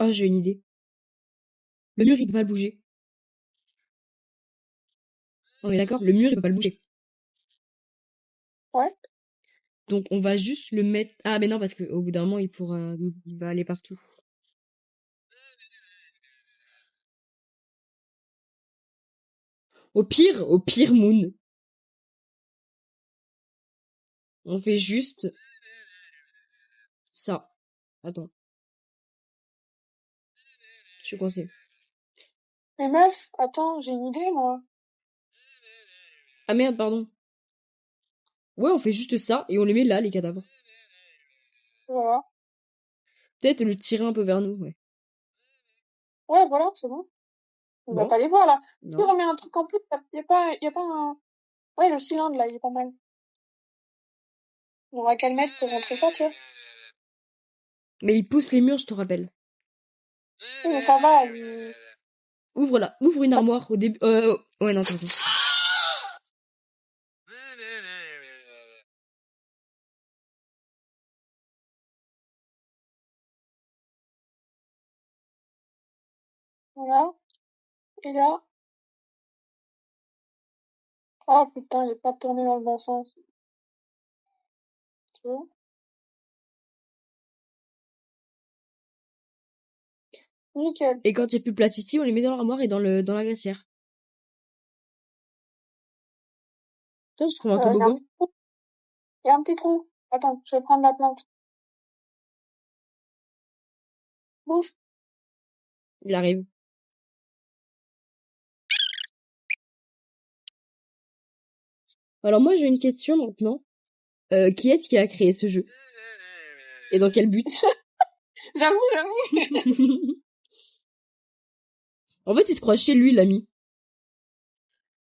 Oh, j'ai une idée. Le mur, il peut pas le bouger. On est d'accord? Le mur, il peut pas le bouger. Ouais. Donc, on va juste le mettre... Ah, mais non, parce qu'au bout d'un moment, il va aller partout. Au pire, Moon. On fait juste ça. Attends. Je suis coincée. Mais meuf, attends, j'ai une idée, moi. Ah merde, pardon. Ouais, on fait juste ça et on les met là, les cadavres. Voilà. Peut-être le tirer un peu vers nous, ouais. Ouais, voilà, c'est bon. On va Bon, pas les voir, là. Si non. on met un truc en plus, y a pas un... Ouais, le cylindre, là, il est pas mal. On aura qu'à le mettre pour rentrer ça, tu vois. Mais il pousse les murs, je te rappelle. Oui, mais ça va, Ouvre là, ouvre une armoire au début. Ouais, non, t'as raison. voilà. Et là... Oh putain, il est pas tourné dans le bon sens. Tu vois. Nickel. Et quand il n'y a plus de place ici, on les met dans l'armoire et dans la glacière. Toi, je trouve un Il y a un toboggan. petit trou. Il y a un petit trou. Attends, je vais prendre la plante. Bouge. Il arrive. Alors moi, j'ai une question maintenant. Qui est-ce qui a créé ce jeu? Et dans quel but? J'avoue. En fait, il se croit chez lui, l'ami.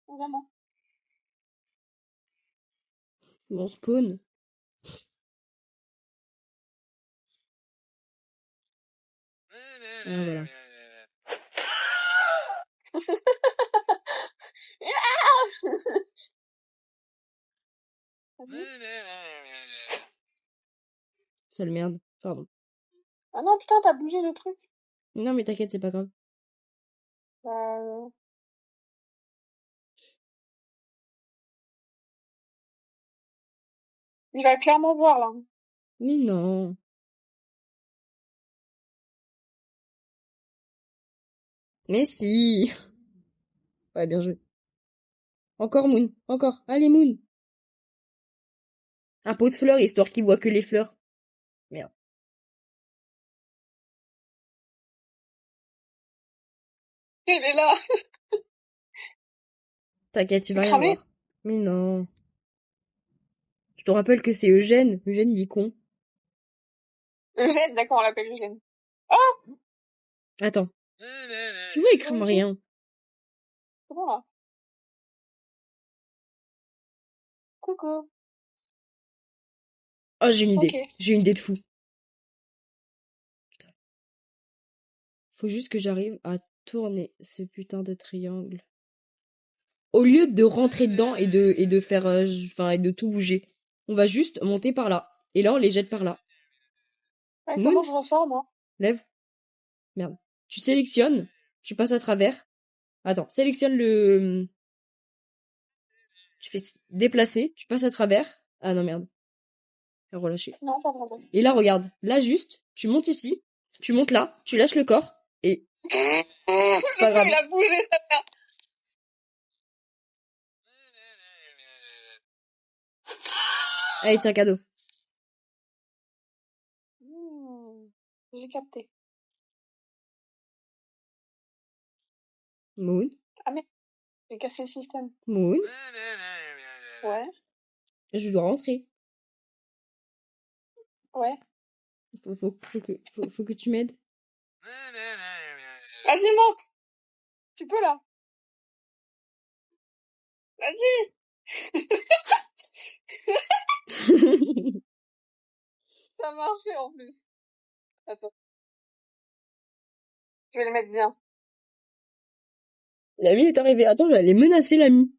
Vraiment. On spawn. Ah, voilà. Vas-y. Sale merde. Pardon. Ah non, putain, t'as bougé le truc. Non, mais t'inquiète, c'est pas grave. Bah, il va clairement voir, là. Mais non. Mais si. Ouais, bien joué. Encore Moon. Encore. Allez, Moon. Un pot de fleurs, histoire qu'il voit que les fleurs. Merde. Il est là. T'inquiète, tu C'est vas rien cramé. voir. Mais non. Je te rappelle que c'est Eugène. Eugène, il est con. Eugène, d'accord, on l'appelle Eugène. Oh! Attends. Tu vois, il crame Bonjour. rien. C'est bon, là. Coucou. Oh, j'ai une Ok. idée. J'ai une idée de fou. Faut juste que j'arrive à tourner ce putain de triangle. Au lieu de rentrer dedans et de faire, et de tout bouger. On va juste monter par là. Et là, on les jette par là. Ouais, comment Moon, je ressors, moi? lève. Merde. Tu sélectionnes. Tu passes à travers. Attends, sélectionne tu fais déplacer. Tu passes à travers. Ah non, merde. Relâcher. Non, pas vraiment. Et là, regarde. Là, juste, tu montes ici. Tu montes là. Tu lâches le corps. Et c'est pas Le mur, grave. il a bougé, ça merde. Allez, tiens, cadeau. J'ai capté. Moon. Ah merde, j'ai cassé le système. Moon. Ouais, Je dois rentrer. ouais. Faut que tu m'aides. Vas-y, monte. Tu peux, là. Vas-y. Ça a marché, en plus. Attends. Je vais le mettre bien. L'ami est arrivé. Attends, j'allais menacer l'ami.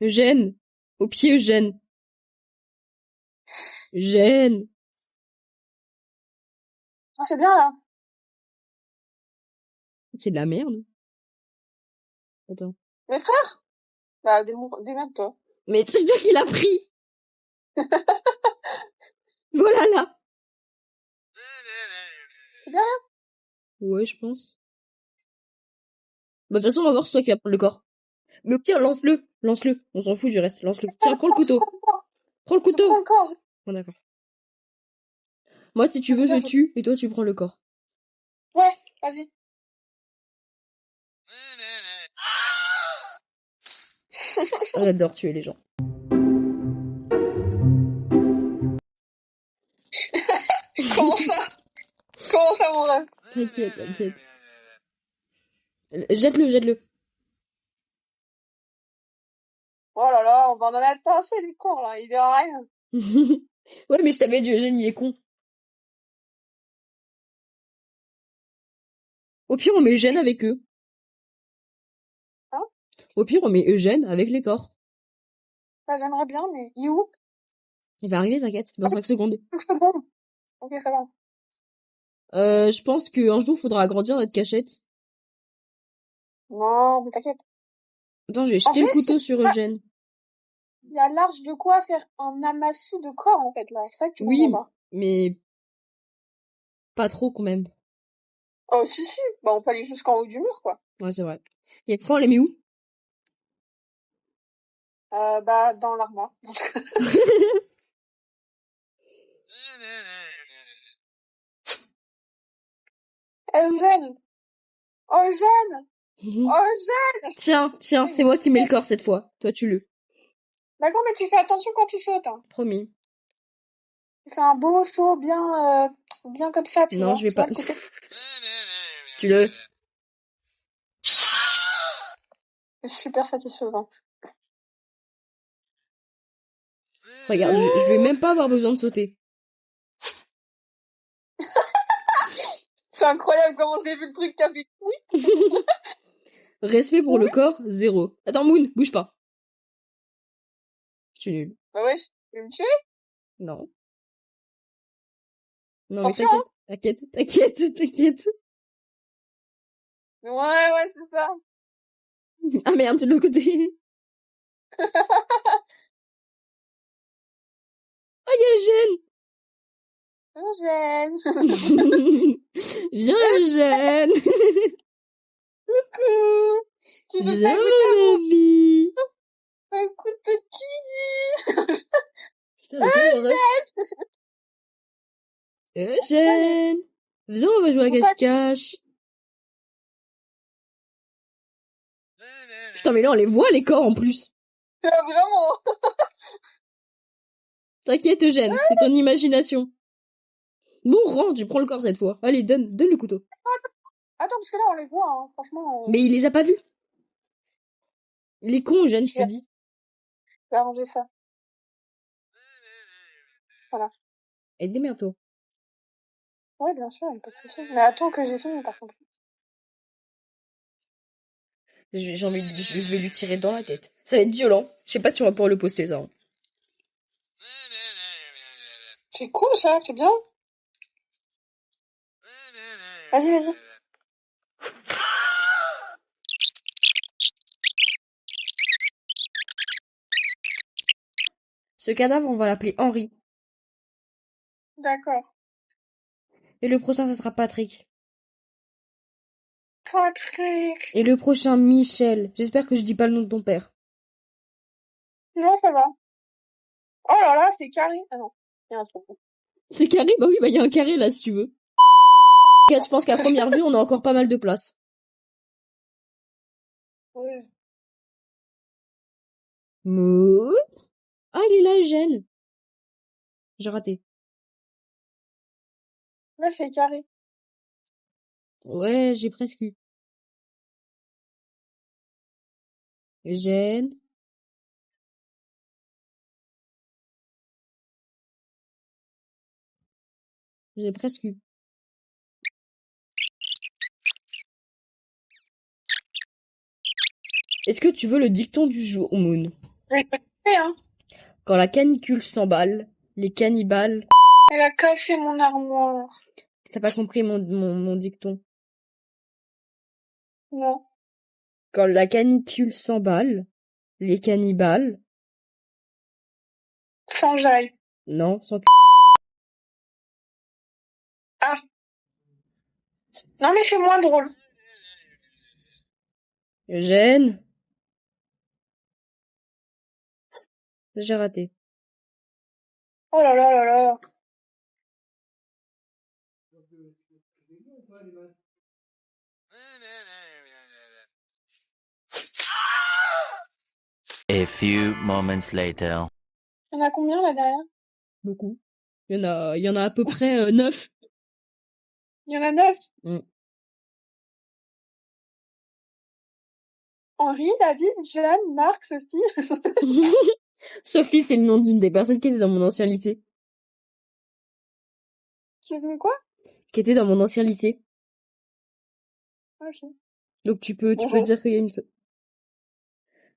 Eugène. Au pied, Eugène. Eugène. Ah, c'est bien, là. C'est de la merde. Attends. Mes frères? Bah, démerde-toi. Mais c'est toi qui l'as pris. Voilà là. C'est bien, là? Ouais, je pense. Bah, de toute façon, on va voir si c'est toi qui vas prendre le corps. Mais au pire, lance-le. Lance-le. On s'en fout du reste. Lance-le. Tiens, prends le couteau. Prends le Je prends couteau. le corps. Bon, d'accord. Moi, si tu veux, je tue. Et toi, tu prends le corps. Ouais, vas-y. J'adore tuer les gens. Comment ça? Comment ça, mon rêve? T'inquiète, t'inquiète. Jette-le, jette-le. Oh là là, on va en a assez des corps, là. Il verra rien. Ouais, mais je t'avais dit, Eugène, il est con. Au pire, on met Eugène avec eux. Hein? Au pire, on met Eugène avec les corps. Ça, j'aimerais bien, mais il est où? Il va arriver, t'inquiète, dans 5 secondes. C'est bon. Ok, ça va. Je pense qu'un jour, faudra agrandir notre cachette. Non, mais t'inquiète. Attends, je vais En jeter le fait, couteau sur Eugène. il y a large de quoi faire un amassis de corps, en fait, là. C'est ça que tu comprends Oui, pas. mais pas trop quand même. Oh, si, si. Bah, on peut aller jusqu'en haut du mur, quoi. Ouais, c'est vrai. Et après, on les met où? Bah, dans l'armoire. Eugène! Oh, Eugène! Oh, Eugène! Tiens, c'est moi qui mets le corps cette fois. Toi, tu le. D'accord, mais tu fais attention quand tu sautes, hein. Promis. Tu fais un beau saut bien comme ça, tu Non, vois. je vais Tu vois pas. le couteau. Tu le. C'est super satisfaisant. Regarde, je vais même pas avoir besoin de sauter. C'est incroyable comment j'ai vu le truc t'as vu. Oui. Respect pour le corps, 0. Attends, Moon, bouge pas. Je suis nulle. Bah ouais, tu veux me tuer? Non. Non, mais Attention, hein. t'inquiète. Ouais, c'est ça. Ah merde, c'est de l'autre côté. Oh, il Eugène. y a Eugène. Viens, Eugène. Coucou. Tu veux Viens, pas goûter à mon ami. un couteau de cuisine? Putain, mais quelle horreur. Eugène. Viens, on va jouer à cache-cache. Putain, mais là, on les voit, les corps, en plus. Vraiment. T'inquiète, Eugène, c'est ton imagination. Bon, rentre, je prends le corps cette fois. Allez, donne le couteau. Attends, parce que là, on les voit, hein. Franchement, Mais il les a pas vus. Il est con, Eugène, je te dis. je vais arranger ça. Voilà. Et démerde-toi. Ouais, bien sûr, y a pas de souci. Mais attends que j'ai fini, par contre. J'ai envie, je vais lui tirer dans la tête. Ça va être violent. Je sais pas si on va pouvoir le poster, ça. C'est cool, ça, c'est bien. Vas-y. Ce cadavre, on va l'appeler Henri. D'accord. Et le prochain, ça sera Patrick. Patrick. Et le prochain, Michel. J'espère que je dis pas le nom de ton père. Non, ça va. Oh là là, c'est carré. Ah non, il y a un trou. C'est carré? Bah oui, bah il y a un carré là, si tu veux. Je pense qu'à première vue, on a encore pas mal de place. Oui. Moon? Ah, il est là, Eugène. J'ai raté. Là, c'est carré. Ouais, j'ai presque eu. Eugène. J'ai presque eu. Est-ce que tu veux le dicton du jour, Moon? J'ai pas fait, hein. Quand la canicule s'emballe, les cannibales... Elle a cassé mon armoire. T'as pas compris mon dicton. Non. Quand la canicule s'emballe, les cannibales... S'enjaille. Non, sans... Ah. Non, mais c'est moins drôle. Eugène, j'ai raté. Oh là là là là. A few moments later. Il y en a combien là derrière? Beaucoup. Il y en a à peu près 9. Il y en a 9. Henri, David, Jeanne, Marc, Sophie. Sophie, c'est le nom d'une des personnes qui était dans mon ancien lycée. Tu veux quoi? Qui était dans mon ancien lycée. Ok. Donc tu peux Bonjour. dire qu'il y a une...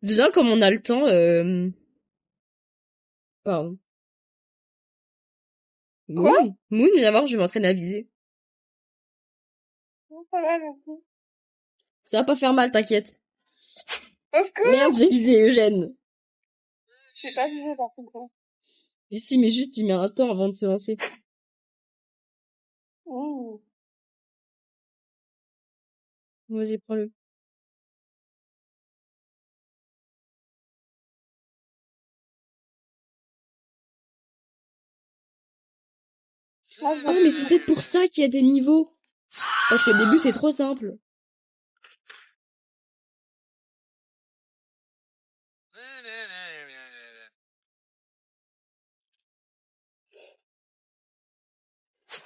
Viens comme on a le temps, Pardon. Quoi? Moon, viens voir, je vais m'entraîner à viser. Non, ça va, merci. Ça va pas faire mal, t'inquiète. Of course. Merde, j'ai visé Eugène. J'ai pas visé par contre. Et si, mais juste, il met un temps avant de se lancer. Mmh. Vas-y, prends-le. Moi, je Ah, mais c'est peut-être pour ça qu'il y a des niveaux. Parce qu'au début, c'est trop simple.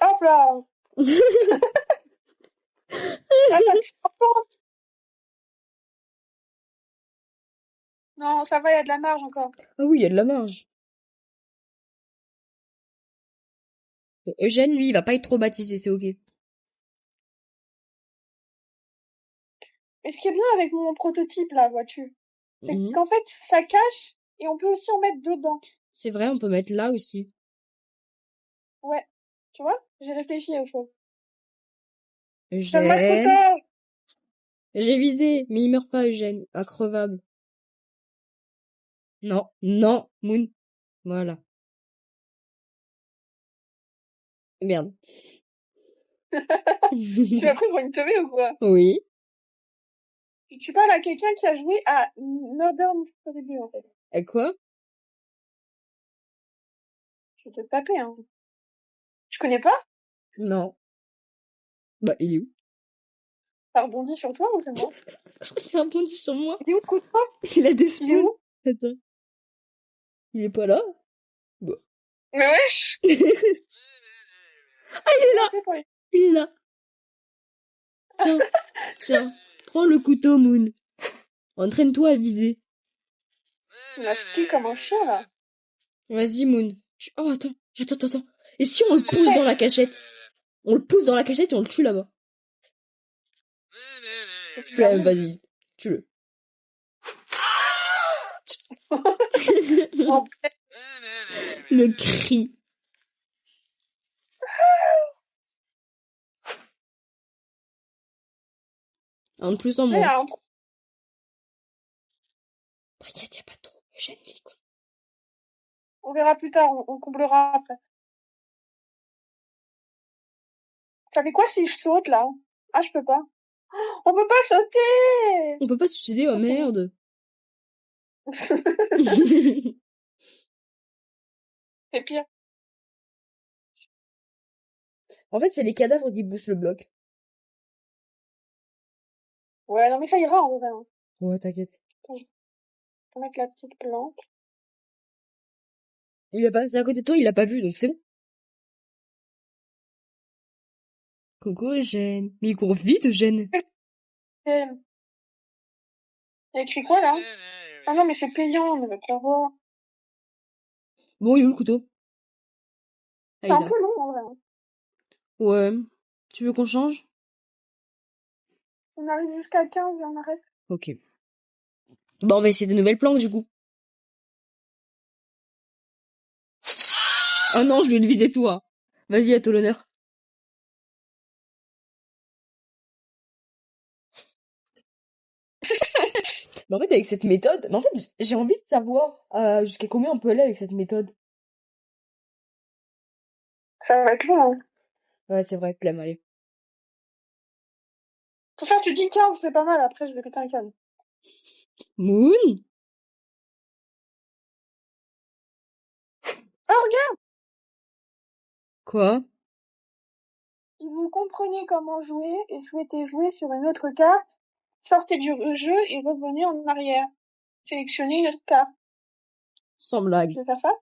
Hop là. Ah, ça te frappe. Non, ça va, il y a de la marge encore. Ah oui, il y a de la marge. Bon, Eugène, lui, il va pas être traumatisé, c'est ok. Et ce qui est bien avec mon prototype là, vois-tu, c'est Mhm. qu'en fait, ça cache et on peut aussi en mettre dedans. C'est vrai, on peut mettre là aussi. Ouais. Tu vois? J'ai réfléchi aux choses. Donne-moi ce Eugène. couteau. J'ai visé, mais il meurt pas, Eugène. Increvable. Non, non, Moon. Voilà. Merde. Tu m'as pris pour une teubée ou quoi? Oui. Tu parles à quelqu'un qui a joué à Murder Mystery 2 en fait. Et quoi? Je vais te taper, hein. Tu connais pas? Non. Bah, il est où? Ça rebondit sur toi ou c'est moi? Il a rebondi sur moi. Il est où le couteau? Il a des Il est spawns. où? Attends. Il est pas là? Bah. Mais wesh! Ah, il est là! Il est là. Tiens, tiens. Prends le couteau, Moon. Entraîne-toi à viser. Il m'a piqué comme un chien là. Vas-y, Moon. Oh, attends. Attends. Et si on le pousse dans la cachette? On le pousse dans la cachette et on le tue là-bas. Flemme, vas-y. Tue-le. Non, Le cri. Un de plus en mais moins. un T'inquiète, y'a pas trop. Eugène, il est con. on verra plus tard, on comblera après. Ça fait quoi si je saute là? Ah, je peux pas. On peut pas sauter! On peut pas se suicider, oh Ça, c'est merde. C'est pire. En fait, c'est les cadavres qui boostent le bloc. Ouais, non mais ça ira en vrai, hein. Ouais, t'inquiète. Attends, je vais mettre la petite plante. Il a passé à côté de toi, il l'a pas vu, donc c'est bon. Coucou, Eugène. Mais il court vite, Eugène. Il y a écrit quoi là? Ah non mais c'est payant, on va te le voir. Bon, il est où le couteau? Ah, C'est il un est là. peu long en vrai, hein. Ouais. Tu veux qu'on change? On arrive jusqu'à 15 et on arrête. Ok. Bon, on va essayer de nouvelles planques, du coup. Oh non, je vais le viser toi. Vas-y, à toi l'honneur. Mais en fait, avec cette méthode, mais en fait, j'ai envie de savoir jusqu'à combien on peut aller avec cette méthode. Ça va être long, hein. Ouais, c'est vrai, flemme, allez. Pour ça, tu dis 15, c'est pas mal. Après, je vais péter un câble. Moon? Oh, regarde! Quoi? Si vous comprenez comment jouer et souhaitez jouer sur une autre carte, sortez du jeu et revenez en arrière. Sélectionnez une autre carte. Sans blague. Tu veux faire ça?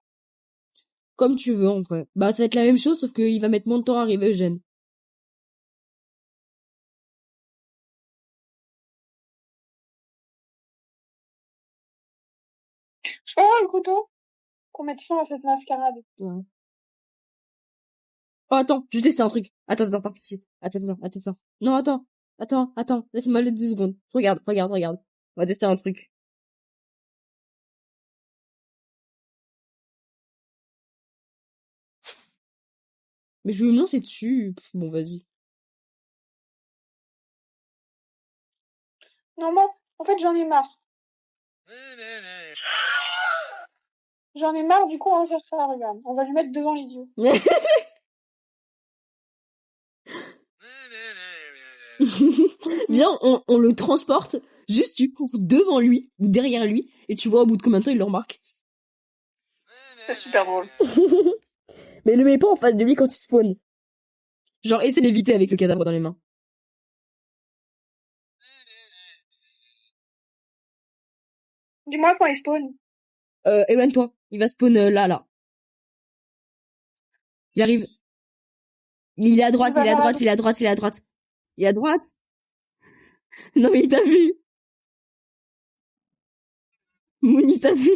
Comme tu veux, en vrai. Bah, ça va être la même chose, sauf qu'il va mettre moins de temps à arriver, Eugène. Je peux avoir le couteau pour mettre fin à cette mascarade. Ouais. Oh, attends, je vais tester un truc. Attends, si. Attends. Non, attends. Laisse-moi aller 2 secondes. Regarde. On va tester un truc. Mais je vais me lancer dessus. Bon, vas-y. Non, bon, en fait, j'en ai marre. J'en ai marre, du coup, on va faire ça, regarde. On va lui mettre devant les yeux. Viens, on le transporte. Juste, tu cours devant lui, ou derrière lui, et tu vois au bout de combien de temps il le remarque. C'est super drôle. Mais le mets pas en face de lui quand il spawn. Genre, essaie d'éviter avec le cadavre dans les mains. Dis-moi quand il spawn. Éloigne-toi. Il va spawn là. Il arrive. Il est à droite. Il est à droite. Non mais il t'a vu. Moon, il t'a vu.